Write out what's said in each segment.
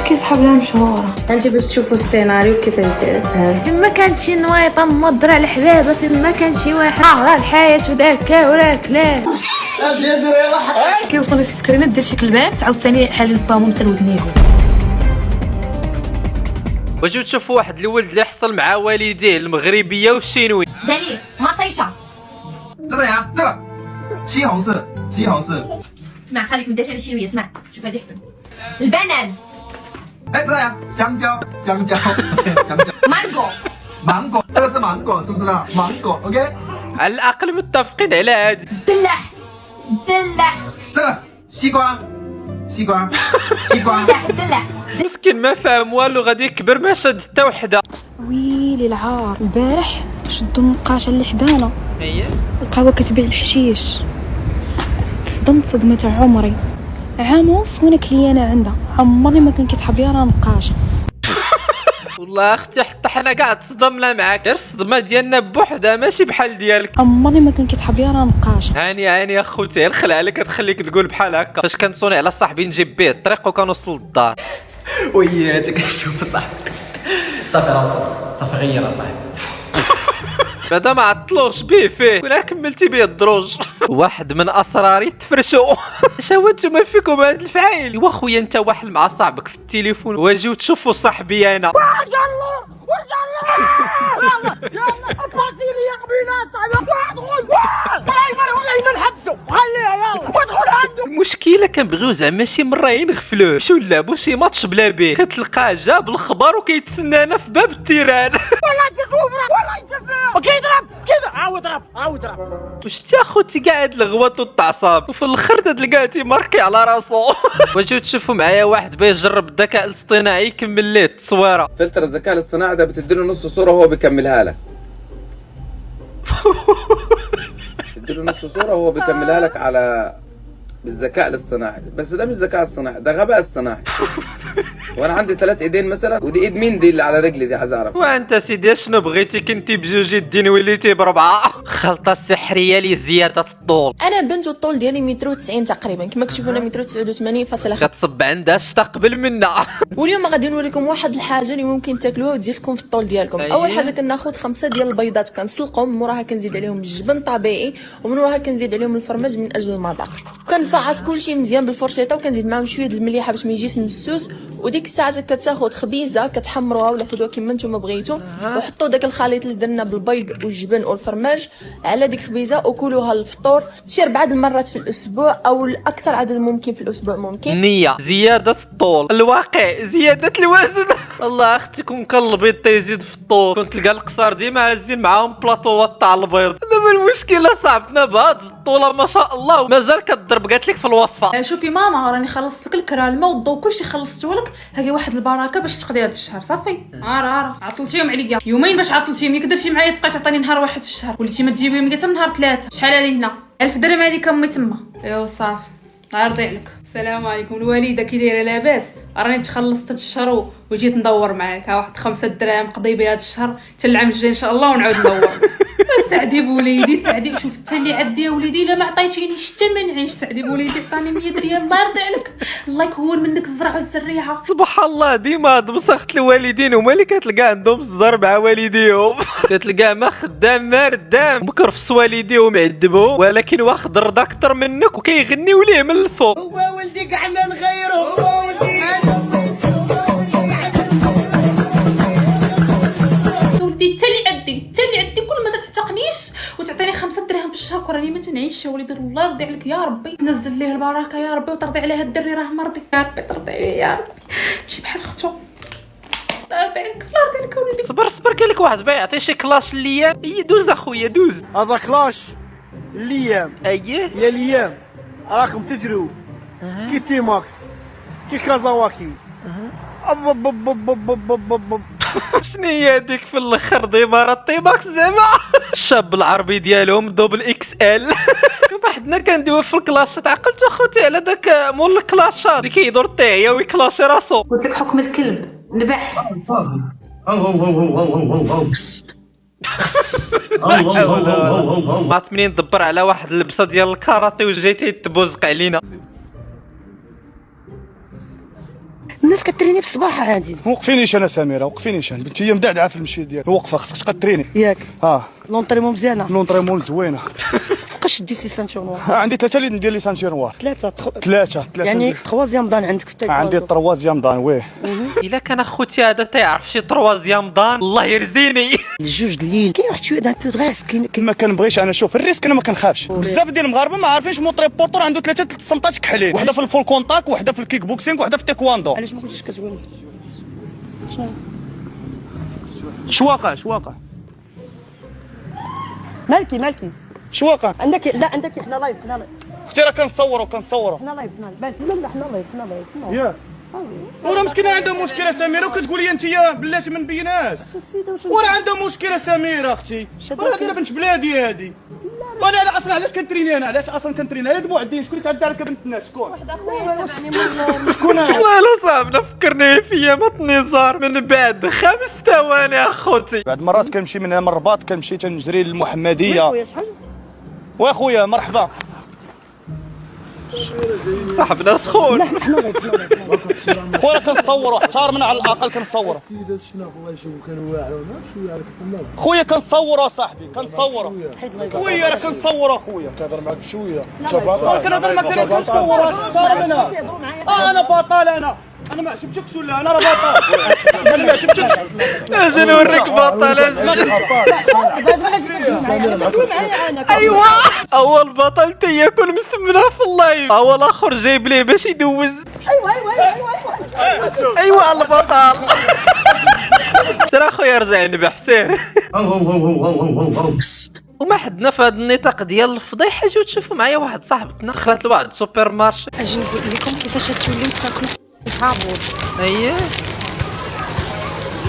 كيصحاب لها مشهوره. انت باش تشوفوا السيناريو كيفاش داير سهل. فما كان شي نويطه مضر على حبابه، فما كان شي واحد راه الحياه وداكا وراك لا كيوصل للسكرينات ديال شي كلبات عاوتاني حال الطامون حتى الودنيهم. واجيو تشوفوا واحد الولد اللي حصل مع والديه المغربيه والشينوي. دليل مطيشه. 这样，这个西红柿，西红柿。 اسمع خليك مداش على شي اسمع شوف هذه احسن. البنان. 哎，这样，香蕉，香蕉，香蕉。 مانجو. 芒果，这个是芒果，知不知道？芒果，OK。 على الاقل متفقين على هادي. دلح دلح. 这个西瓜，西瓜，西瓜。 دلح دلح. مسكين ما فاهم والو، غادي يكبر ما شاد حتى وحده. ويلي العار، البارح شدوا النقاشه اللي حدانا اييه لقاوها كتبيع الحشيش. صدمت صدمه عمري، عام ونص وانا كليانه عندها، عمري ما كان كيتحب يرا نقاشه. والله اختي حتى حنا كاع تصدمنا معاك، غير الصدمه ديالنا بوحدها ماشي بحال ديالك. عمري ما كان كيتحب يرا نقاشه. هاني هاني اخوتي، الخلعه اللي كتخليك تقول بحال هكا. فاش كنصوني على صاحبي نجيب به الطريق وكنوصل للدار. وي انت كنشوف صاحبي صافي راه وصلت، صافي غير صاحبي. بعدا ما عطلوش به فيه ولا كملتي به الدروج. واحد من اسراري تفرشوا. شاو نتوما فيكم هاد الفعايل. واخويا انت واحد مع صاحبك في التليفون واجيو تشوفوا صاحبي انا. المشكله كنبغيو زعما شي مره ينغفلوه، شو نلعبوا شي ماتش بلا بيه، كتلقاه جاب الخبر وكيتسنانا في باب التيران. وشتي اخوتي كاع هاد الغوات والتعصاب، وفي الاخر تلقاتي ماركي على راسو. واجيو تشوفوا معايا واحد بغى يجرب الذكاء الاصطناعي يكمل ليه التصويره. فلتر الذكاء الاصطناعي ده بتديله نص صورة وهو بيكملها لك. بتديله نص صورة وهو بيكملها لك على بالذكاء الاصطناعي، بس ده مش ذكاء اصطناعي، ده غباء اصطناعي. وانا عندي 3 ايدين مثلا، ودي ايد مين دي اللي على رجلي دي؟ عايز اعرف. وانت سيدي شنو بغيتي؟ كنتي بجوج يدين وليتي بربعه. خلطه سحريه لزياده الطول. انا بنت والطول ديالي متر 90 تقريبا، كما كتشوفونا متر 89.5. كتصب عندها شتا قبل منا. واليوم غادي نوريكم واحد الحاجه اللي ممكن تاكلوها وتزيد لكم في الطول ديالكم. اول حاجه كناخذ 5 ديال البيضات كنسلقهم، من وراها كنزيد عليهم الجبن طبيعي، ومن وراها كنزيد عليهم الفرماج من اجل المذاق. كنفعص كلشي مزيان بالفرشيطه وكنزيد معاهم شويه د المليحه باش ما يجيش مسوس. وديك الساعه كتاخذ خبيزه كتحمروها ولا خذوها كما نتوما بغيتو، وحطوا داك الخليط اللي درنا بالبيض والجبن والفرماج على ديك الخبيزه وكلوها الفطور شي 4 المرات في الاسبوع او الاكثر عدد ممكن في الاسبوع ممكن. النية زيادة الطول، الواقع زيادة الوزن. الله اختي كون كان البيض تيزيد في الطول كنت تلقى القصار ديما هازين معاهم بلاطوات تاع البيض. دابا المشكله صاحبتنا بهاد الطوله ما شاء الله ومازال كتضرب، قالت لك في الوصفه. شوفي ماما راني خلصت لك الكرا الماء والضو كلشي خلصته لك، هاكي واحد البركه باش تقضي هذا الشهر صافي. عار عطلتيهم عليا يومين باش عطلتيهم، ياك درتي معايا تبقاي تعطيني نهار واحد في الشهر، وليتي ما تجيبيهم لي حتى نهار 3. شحال هذه هنا 1000 درهم هذيك امي تما. ايوا صافي عرضي عليك. السلام عليكم الوالده، كي دايره لاباس؟ راني تخلصت هاد الشهر وجيت ندور معاك، ها واحد 5 دراهم قضي بها هاد الشهر حتى العام الجاي ان شاء الله ونعاود ندور. سعدي بوليدي سعدي، شوف حتى اللي عندي يا وليدي الا ما عطيتينيش حتى ما نعيش. سعدي بوليدي عطاني 100 ريال الله يرضي عليك، الله يكون منك الزرع والزريعه. سبحان الله ديما هاد مسخت الوالدين هما اللي كتلقى عندهم الزهر مع والديهم. كتلقاه ما خدام ما ردام مكرفس والديهم يعذبوه، ولكن واخد الرضا اكثر منك وكيغنيو ليه من الفوق. هو ولدي كاع ما نغيره، هو ولدي ولدي حتى اللي عندي كل ما تعتقنيش وتعطيني 5 دراهم في الشهر راني ما تنعيش يا وليدي. الله يرضي عليك يا ربي، نزل ليه البركه يا ربي وترضي عليه الدري راه مرضي يا ربي، ترضي عليه يا ربي ماشي بحال اختو. الله يرضي عليك الله يرضي عليك وليدي. صبر قال لك واحد باغي يعطي شي كلاش ليام. دوز اخويا دوز. هذا كلاش الايام. اييه يا الايام راكم تجروا كي تي ماكس كي كازاواكي. شنو هي هذيك في الاخر ديما راه طيباكس زعما. الشاب العربي ديالهم دوبل اكس ال. وحدنا كنديوها في الكلاشات. عقلت اخوتي على داك مول الكلاشات اللي كيدور الطاهيه ويكلاشي راسو. قلت لك حكم الكلب نبح. عرفت منين دبر على واحد اللبسه ديال الكاراتي وجاي تيتبوزق علينا. الناس كتريني في الصباح عادي. وقفينيش انا سميره، وقفينيش انا بنتي هي مدعدعه في المشي ديالك، وقفه خصك تقتريني ياك لونطريمون مزيانه، لونطريمون زوينه. فوقاش دي سي سانتور نوار؟ عندي 3 اللي ندير لي سانتير نوار. ثلاثه يعني تروازيام دان عندك في عندي تروازيام دان ويه. الا كان اخوتي هذا تيعرف شي تروازيام دان الله يرزيني. الجوج الليل كاين واحد شويه دان بو دغيس كاين ما كنبغيش انا، شوف الريسك انا ما كنخافش. بزاف ديال المغاربه ما عارفينش موطري بورتور عنده 3 الصمتات كحلين، وحده في الفول كونتاك، وحده في الكيك بوكسينغ، وحده في التايكواندو. علاش ما كنتيش كتقول شواقع مالكي شواقع عندك؟ لا عندك حنا لايف اختي راه كنصوروا حنا لايف لا حنا لايف ياك وراه مسكينه عندها مشكله سميره، وكتقول لي انت بلاتي ما نبينهاش. وراه عندها مشكله سميره اختي، راه دايره بنت بلادي هادي. وانا على اصلا علاش كنتريني انا؟ علاش اصلا كنتريني؟ هي دموع الدين شكون اللي تعدى لك بنت الناس؟ شكون؟ شكون والله صاحبنا فكرني في ايامات النزار من بعد 5 ثواني اخوتي. بعد مرات كنمشي من هنا من الرباط كنمشي تنجري للمحمديه. واخويا مرحبا صاحبنا سخون. خويا كنصوروا احترمنا على الاقل كنصوروا. خويا كنصوروا صاحبي كنصوروا. خويا راه كنصوروا خويا. كنهضر معاك بشويه. كنهضر معاك انا كنصوروا احترمنا. انا بطل انا ما عجبتكش ولا انا راه بطل؟ انا ما عجبتكش. اجي نوريك بطل. ايوا اول بطل تياكل مسمناه في اللايف، اول اخر جايب ليه باش يدوز. ايوا البطل. سير اخويا رجع نبح سير. وما حدنا في هذا النطاق ديال الفضيحه جيو تشوفوا معايا واحد صاحبتنا دخلت لواحد السوبر مارشي. اجي نقول لكم كيفاش توليو تاكلوا صابون. اييه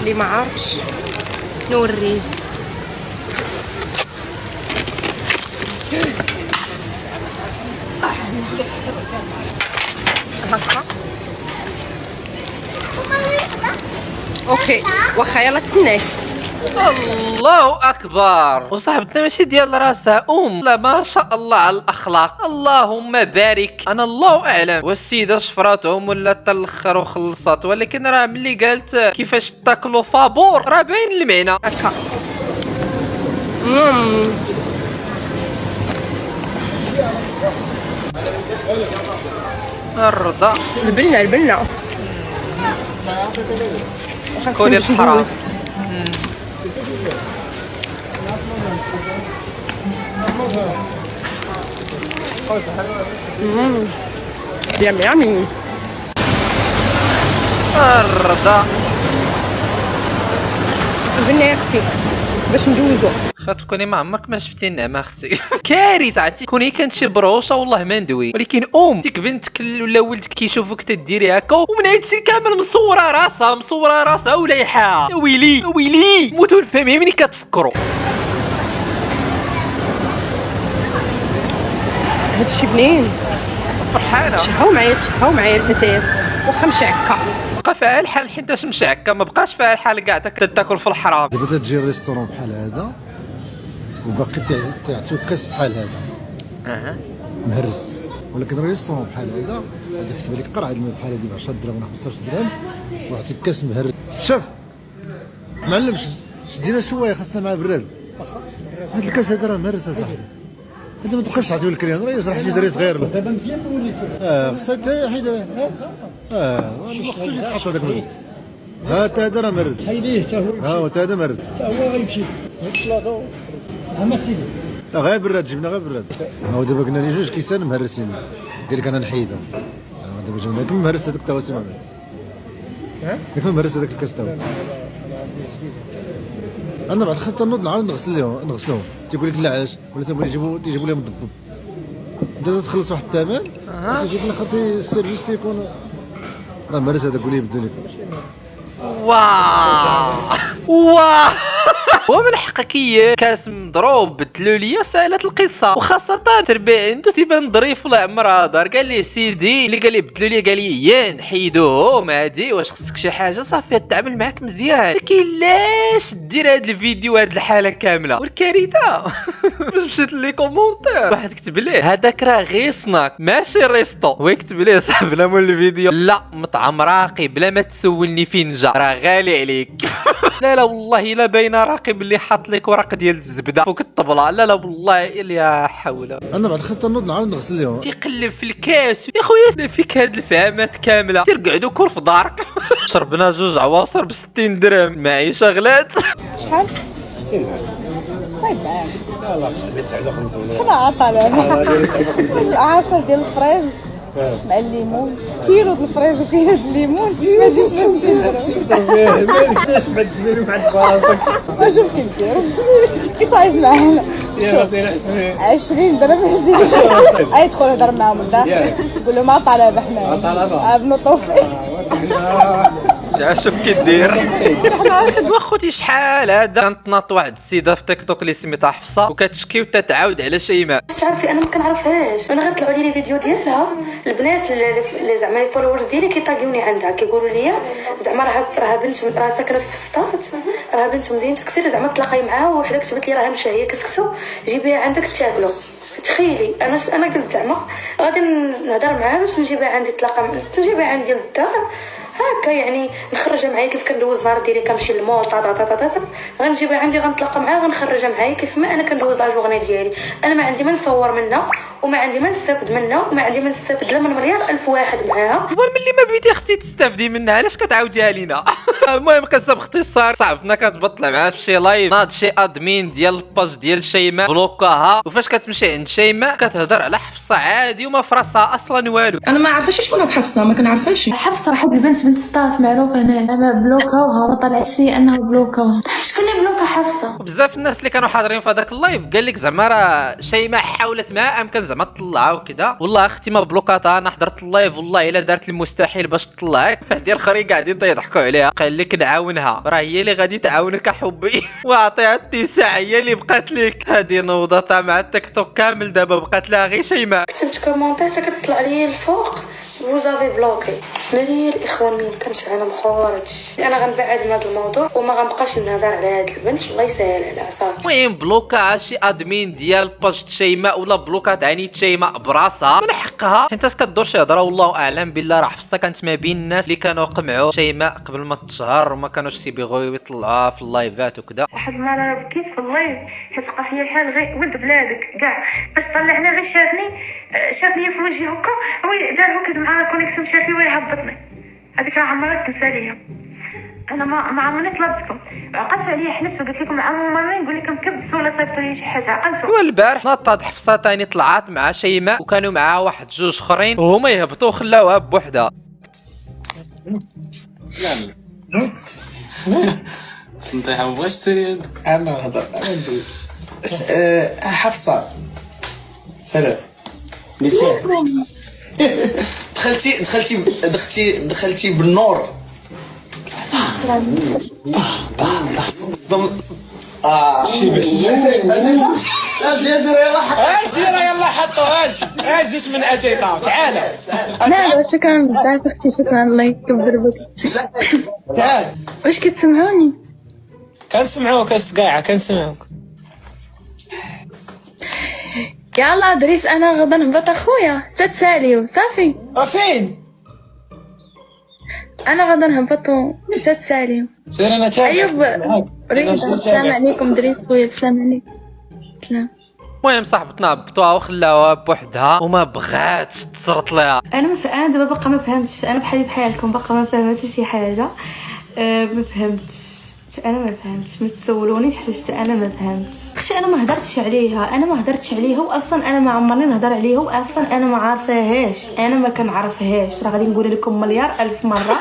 اللي ما عارفش نوريه. هكا اوكي واخا يلا تسناي. الله اكبر. وصاحبتنا ماشي ديال راسها لا ما شاء الله على الاخلاق، اللهم بارك. انا الله اعلم والسيده شفراتهم ولا حتى الاخر وخلصات، ولكن راه ملي قالت كيفاش تاكلوا فابور راه باين المعنى. هكا الرضا البنه كولي الحرام. يامي الرضا البنه يا اختي باش ندوزو. تكوني ما عمرك ما شفتي النعمه اختي. كارثه عرفتي كوني كانت شي بروشه والله ما ندوي، ولكن ديك بنتك ولا ولدك كيشوفوك تديري هكا ومن هادشي كامل مصوره راسها ولايحه. يا ويلي موتوا الفمي ملي كتفكروا. هادشي بنين فرحانه. تشهاو معايا الفتيات واخا مشى هكا. بقى فيها الحال حيتاش مشى هكا، ما بقاش فيها الحال كاع تاكل في الحرام. دابا تجي الريستورون بحال هذا وباقي تعطيوك كاس بحال هذا مهرس، ولكن الريستورون بحال هذا غادي يحسب لك قرعه الماء بحال هذه ب 10 درهم ولا 15 درهم ويعطيك كاس مهرس. شوف معلم شدينا شويه خاصنا معاه براد. هذا الكاس هذا راه مهرس اصاحبي، انت ما تبقاش تعطيو للكليان راه يشرح شي دري صغير. دابا مزيان وليتي خصها حيد ما خصوش يتحط هذاك الماء. هذا راه مرز حيديه حتى هو. هذا مرز حتى هو غيمشي هاد الشلاضه. ها سيدي غير براد جبنا غير براد. دابا قلنا لي 2 كيسان مهرسين، قال لك انا نحيدهم. دابا جبنا لك مهرس هذاك تا سمع ياك مهرس هذاك الكاس تا انا بعد خاطر نوض نعاود نغسلوهم. تيقول لك لا علاش ولا تيجيبوا لهم مضبوب. انت تخلص واحد الثمن تجيب لك خاطر السيرفيس تيكون راه مهرس هذاك اللي يبدل لك. واه ومن حقك كاس مضروب بدلوا لي سالت القصه، وخاصه تربي عنده تيبان ظريف ولا عمرها دار. قال لي سيدي اللي قال لي بدلوا لي، قال لي يا نحيدوهم هادي، واش خصك شي حاجه صافي تعامل معاك مزيان، ولكن لاش دير هاد الفيديو هاد الحاله كامله. والكارثه باش مشيت لي كومونتير واحد كتب ليه هذاك راه غير سناك ماشي ريستو، ويكتب ليه صاحبنا مول الفيديو لا مطعم راقي بلا ما تسولني فين جا راه غالي عليك. لا والله الا باينه راقي باللي حاط لك ورق ديال الزبده فوق الطبله. لا والله يا حول. انا بعد خطه نوض نعاود نغسل لهم. تيقلب في الكاس يا خويا فيك هاد الفهامات كامله، سير قعدوا كل في دارك. شربنا 2 عواصر ب 60 درهم، المعيشه غلات. شحال؟ 60 صايب معاك يلاه بيت 59 انا عطا عصير ديال الفريز مع الليمون، كيلو د الفريز وكيلو د الليمون ما تجيش ل 60 درهم. علاش بعد تديروا مع راسك؟ شوف كي نديرو صايب معانا يا راسي حسبي 20 درهم زيد. ادخل هضر معاهم لداخل قول لهم عطا لابا حنايا بنطوفي. شوف كي دير واخوتي. شحال هذا كنتناط واحد السيده في تيك توك اللي سميتها حفصه وكتشكي وتتعاود على شيماء. تعرفي انا ما كنعرفهاش، انا غيطلعوا لي فيديو ديالها البنات اللي زعما لي فولورز ديالي كيطاغيوني عندها كيقولوا لي زعما راه بنت راه ساكنه في السطات، راه بنت مدينه كثير، زعما تلاقاي معاها وحده كتبت لي راه مشى هي كسكسو جيبيها عندك تاكلوا. تخيلي انا قلت زعما غادي نهضر معاها باش نجيبها عندي نجيبها عندي للدار هكا، يعني نخرجها معايا كيف كندوز نهار ديالي كنمشي للمول غنجيبها عندي غنتلاقى معاها غنخرجها معايا كيف ما انا كندوز لا جورني ديالي. انا ما عندي ما نصور منها وما عندي ما نستافد منها وما عندي ما نستافد لا من مليار الف واحد معاها. ملي ما بديتي اختي تستافدي منها علاش كتعاوديها لينا؟ المهم قصه باختصار صاحبتنا كتبطل معاها في شي لايف، ناض شي ادمين ديال الباج ديال شيماء بلوكاها، وفاش كتمشي عند شيماء كتهضر على حفصه عادي وما فراسها اصلا والو. انا ما عارفاش شكون هاد حفصه، ما كنعرفهاش. حفصه واحد البنت بنت ستات معروفه هنا، انا بلوكاوها ما طلعتش لي انها بلوكاوها. شكون اللي بلوكا حفصه؟ بزاف الناس اللي كانوا حاضرين في هذاك اللايف قال لك زعما راه شيماء حاولت ما امكن زعما تطلعها وكذا. والله اختي ما بلوكاتها، انا حضرت اللايف والله الا دارت المستحيل باش تطلعك. ديال الاخرين قاعدين تيضحكوا عليها، قال لك نعاونها راه هي اللي غادي تعاونك احبي. واعطيها التساع هي اللي بقات لك. هذه نوضتها مع التيك توك كامل دابا بقات لها غير شيماء. كتبت كومونتير كتطلع لي الفوق فوزافي بلوكي. لي الاخوان ما يمكنش انا مخرج، انا غنبعد من هذا الموضوع وما غنبقاش نهضر على هاد البنت الله يسهل عليها صافي. المهم بلوكا شي ادمين ديال باج شيماء ولا بلوكات عيني شيماء براسها من حقها، حيت كدور شي هضره والله اعلم بالله راه حفصه كانت ما بين الناس اللي كانوا قمعوا شيماء قبل ما تشهر وما كانوش تيبغيو يطلعوها في اللايفات وكذا. واحد المره بكيت في اللايف حيت بقى فيا الحال غير ولد بلادك كاع فاش طلعني غير شافني في وجهي هكا دار هكا زعما كونيكسيون مشات لي ويهبطني. هذيك راه عمرها تنسى ليا. انا ما عمرني طلبتكم، عقلت عليا حلفت وقلت لكم عمرني نقول لكم كبس ولا صيفطوا لي شي حاجه عقلتوا. والبارح ناضت حفصه ثاني طلعت مع شيماء وكانوا معاها واحد 2 اخرين وهما يهبطوا خلاوها بوحدها. نطيح مبغاش تريد انا نهضر انا ندوي. حفصه سلام دخلتي بالنور. يلا حطوا اجي من اتيتا تعال. لا شكرا بزاف اختي، شكرا الله يكبر بك. تعال واش كتسمعوني؟ كنسمعوك السقاعه كنسمعوك. يلا دريس انا غدا نهبط اخويا تتساليو صافي. فين؟ انا غدا نهبطو تتساليو. سير انا تاعك. ايوب السلام عليكم دريس خويا بسلام عليكم. سلام. المهم صاحبتنا هبطوها وخلاوها بوحدها وما بغاتش تصرط لها. انا دابا باقا ما فهمتش، انا بحالكم باقا ما فهمتش شي حاجه. ما فهمتش، انا ما فهمتش، ما تسولونيش حيت انا ما فهمتش. اختي انا ما هضرتش عليها واصلا انا ما عمرني نهضر عليها واصلا انا ما عارفاهاش، انا ما كنعرفهاش. راه غادي نقول لكم مليار الف مره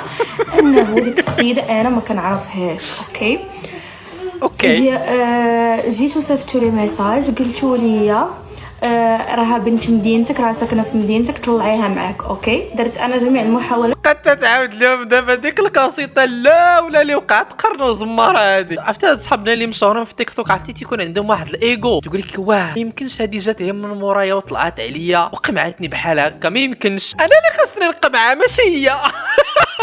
انه ديك السيده انا ما كنعرفهاش. اوكي اوكي جيت وصيفطوا لي ميساج قلتوا لي راها بنت مدينتك، راها ساكنه في مدينتك، طلعيها معاك. اوكي درت انا جميع المحاولات. قد تعاود لهم دابا ديك القصيده لا ولا اللي وقعت قرن وزماره هذه. عرفتي هاد صحابنا اللي مشهورين في تيك توك، عرفتي تيكون عندهم واحد الايجو، تقول لك واه ما يمكنش هذه جات هي من مورايا وطلعت عليا وقمعتني بحال هكا، ما يمكنش انا اللي خاصني نقمعها ماشي هي.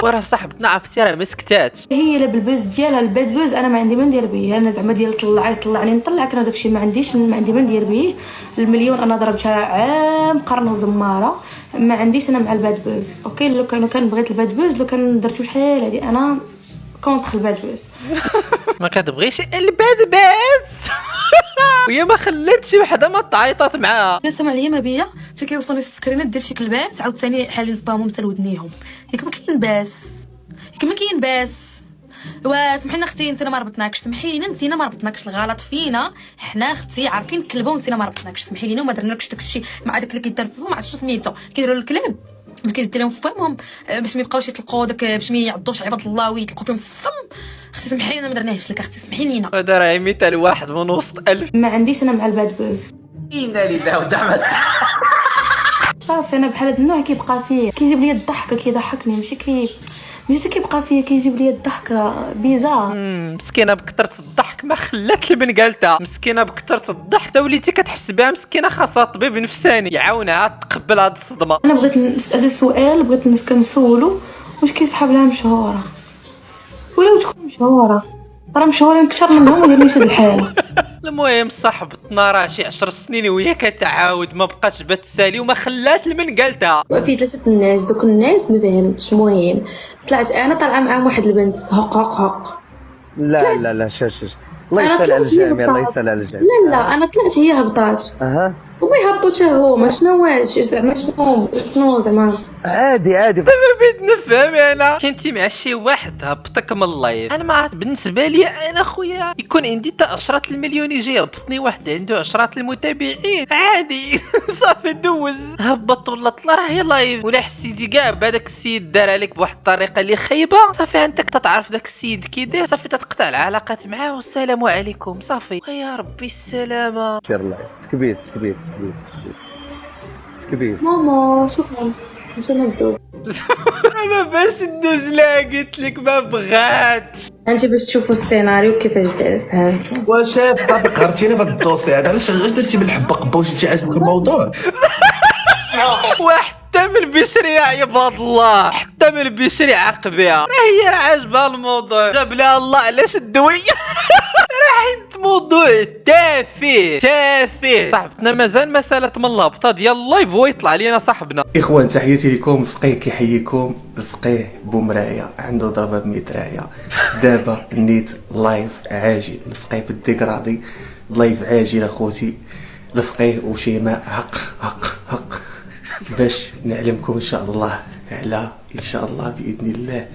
وراه صاحبتنا عرفتي راه ما سكتاتش، هي لا بالبوز ديالها الباد بوز انا ما عندي ما ندير به، انا زعما ديال طلعني نطلعك انا داكشي ما عندي ما ندير به. المليون انا ضربتها عام قرن وزماره، ما عنديش انا مع الباد بوز. اوكي لو كان بغيت الباد بوز، لو كان درتو شحال هادي انا كونتر الباد بوز. ما كتبغيش الباد باس. وهي ما خلاتش شي وحده ما تعيطات معاها. سمع ليا ما بيا حتى كيوصلني السكرينات ديال شي كلبات عاوتاني حالين فاهمهم حتى لودنيهم. ياك ما كاين باس، ياك ما كاين باس. وسمحينا اختي انت ما ربطناكش، سمحي لينا انت ما ربطناكش، الغلط فينا حنا اختي عارفين نكلبوا وانت ما ربطناكش، سمحي لينا وما درناكش داكشي مع داك اللي كيدار فيهم، ما عرفتش سميتو كيديروا الكلاب ما كيدير لهم فمهم باش ما يبقاوش يطلقوا داك، باش ما يعضوش عباد الله ويطلقوا فيهم السم. اختي سمحي لينا ما درناهش لك اختي، سمحي لينا. هذا راه مثال واحد من وسط 1000. ما عنديش انا مع الباد بوز. انا لله ودعمت. صافي انا بحال هاد النوع كيبقى فيه كيجيب لي الضحكه كيضحكني، ماشي كيبقى فيه كيجيب لي الضحكه بيزار. مسكينه بكثرة الضحك ما خلات البنقالتها، مسكينه بكثرة الضحك تا وليتي كتحس بها مسكينه، خاصها طبيب نفساني يعاونها تقبل هاد الصدمه. انا بغيت نسال سؤال، بغيت كنسولو واش كيسحب لها مشهوره ولا تكون مشهوره، راه مشهورين اكثر منهم ولا ماشي الحاله. المهم صاحبتنا راه شي 10 سنين وهي كتعاود ما بقاتش بتسالي وما خلات المنقالتها. في 3 الناس دوك الناس ما فهمتش. المهم طلعت انا طالعه معاهم واحد البنت هق لا لا لا شاش الله يسهل على الجميع، الله يسهل على الجميع. لا انا طلعت هي هبطات. هما يهبطوا حتى هما شنو زعما شنو زعما عادي دابا بغيت نفهم انا كنتي مع شي واحد هبطك من اللايف، انا ما عرفت بالنسبه لي انا خويا يكون عندي تا 10 المليون يجي يهبطني واحد عنده 10 المتابعين عادي. صافي دوز هبط ولا طلع راه هي لايف، ولا حسيتي كاع بهذاك السيد دار عليك بواحد الطريقه اللي خايبه، صافي انت كتعرف داك السيد كي داير، صافي تقطع العلاقات معاه والسلام عليكم صافي. يا ربي السلامه. سير لايف تكبيس ماما شكرا مش انا ندوز. ما باش ندوز لا قلت لك ما بغاتش. انت باش تشوفوا السيناريو كيفاش داير فهمتوا. واش صافي قهرتينا في هاد الدوسي هذا، علاش درتي بالحبه قبه وجيتي عاجبك الموضوع؟ وحتى من البشري يا عباد الله، حتى من البشري عاقبها، هي راه عاجبها الموضوع، جاب لها الله علاش الدوي. راه موضوع تافه صاحبتنا مازال ما سالت من الهبطه ديال اللايف هو يطلع لينا صاحبنا. اخوان تحياتي لكم، الفقيه كيحييكم، الفقيه بومرايه عنده ضربه ب100 رايه. دابا نيت لايف عاجل، الفقيه بالديكرادي لايف عاجل اخوتي، الفقيه وشيماء حق باش نعلمكم ان شاء الله على ان شاء الله باذن الله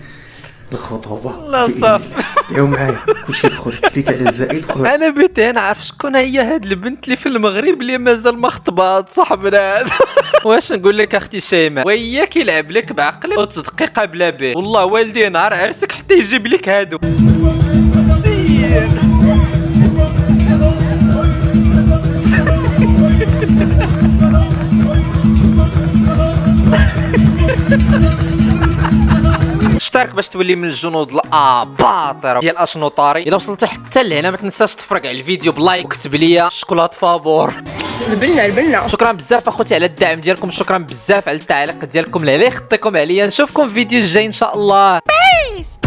الخطوبه. لا صافي دعوا معايا كلشي يدخل كليك على الزائد. انا بغيت نعرف شكون هي هاد البنت اللي في المغرب اللي مازال ما خطبات صاحبنا هذا. واش نقول لك اختي شيماء، وهي كيلعب لك بعقلك وتصدقيقه بلا به، والله والدي نهار عرسك حتى يجيب لك هادو. اشترك باش تولي من الجنود الاباطره ديال اشنوطاري. الا وصلت حتى لهنا ما تنساش تفرج على الفيديو بلايك وكتب لي شوكولات فابور. البنه شكرا بزاف اخوتي على الدعم ديالكم، شكرا بزاف على التعليق ديالكم اللي يخطيكم عليا. نشوفكم في الفيديو الجاي ان شاء الله. بيس.